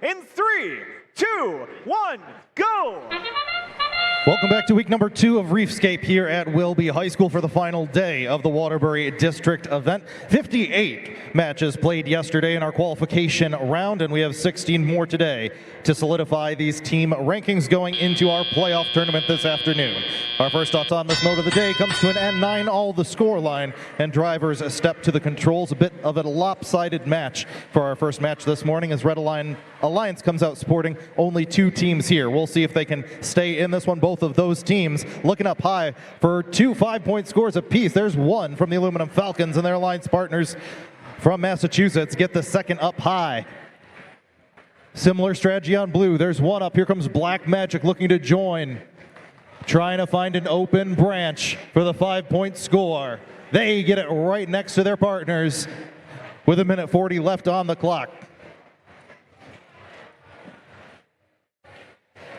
in 3, 2, 1, go! Welcome back to week number 2 of Reefscape here at Wilby High School for the final day of the Waterbury District event. 58 matches played yesterday in our qualification round, and we have 16 more today to solidify these team rankings going into our playoff tournament this afternoon. Our first autonomous mode of the day comes to an end, 9-all the score line, and drivers step to the controls. A bit of a lopsided match for our first match this morning as Red Alliance comes out sporting only 2 teams here. We'll see if they can stay in this one. Both of those teams looking up high for 2 5-point scores apiece. There's one from the Aluminum Falcons, and their alliance partners from Massachusetts get the second up high. Similar strategy on blue. There's one up. Here comes Black Magic looking to join, trying to find an open branch for the 5-point score. They get it right next to their partners with 1:40 left on the clock.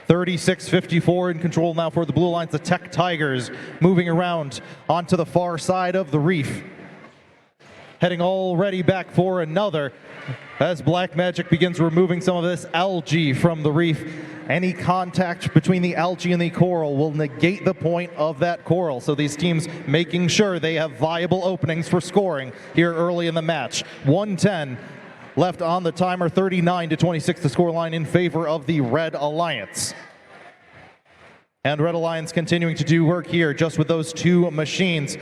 36-54 in control now for the Blue Alliance. The Tech Tigers moving around onto the far side of the reef. Heading already back for another as Black Magic begins removing some of this algae from the reef. Any contact between the algae and the coral will negate the point of that coral. So these teams making sure they have viable openings for scoring here early in the match. 1:10 left on the timer, 39-26 the scoreline in favor of the Red Alliance. And Red Alliance continuing to do work here just with those 2 machines.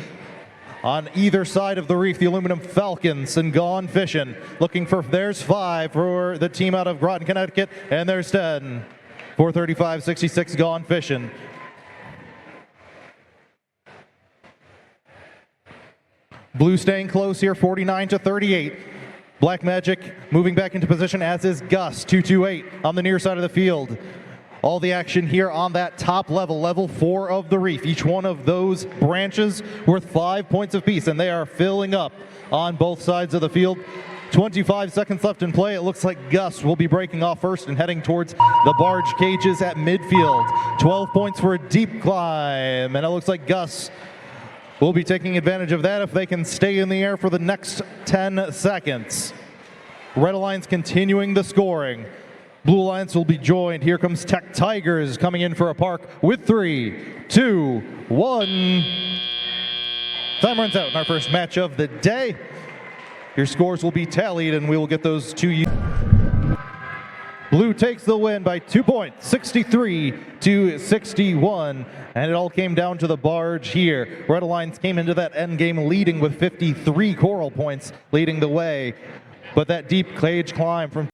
On either side of the reef, the Aluminum Falcons and Gone Fishing looking for, there's 5 for the team out of Groton, Connecticut, and there's 10 for 35-66 Gone Fishing. Blue staying close here, 49-38. Black Magic moving back into position, as is Gus, 228 on the near side of the field. All the action here on that top level, level 4 of the reef. Each one of those branches worth 5 points apiece, and they are filling up on both sides of the field. 25 seconds left in play. It looks like Gus will be breaking off first and heading towards the barge cages at midfield. 12 points for a deep climb, and it looks like Gus will be taking advantage of that if they can stay in the air for the next 10 seconds. Red Alliance continuing the scoring. Blue Alliance will be joined. Here comes Tech Tigers coming in for a park with 3, 2, 1. Time runs out in our first match of the day. Your scores will be tallied and we will get those to you. Blue takes the win by 2 points, 63-61, and it all came down to the barge here. Red Alliance came into that end game leading with 53 coral points leading the way, but that deep cage climb from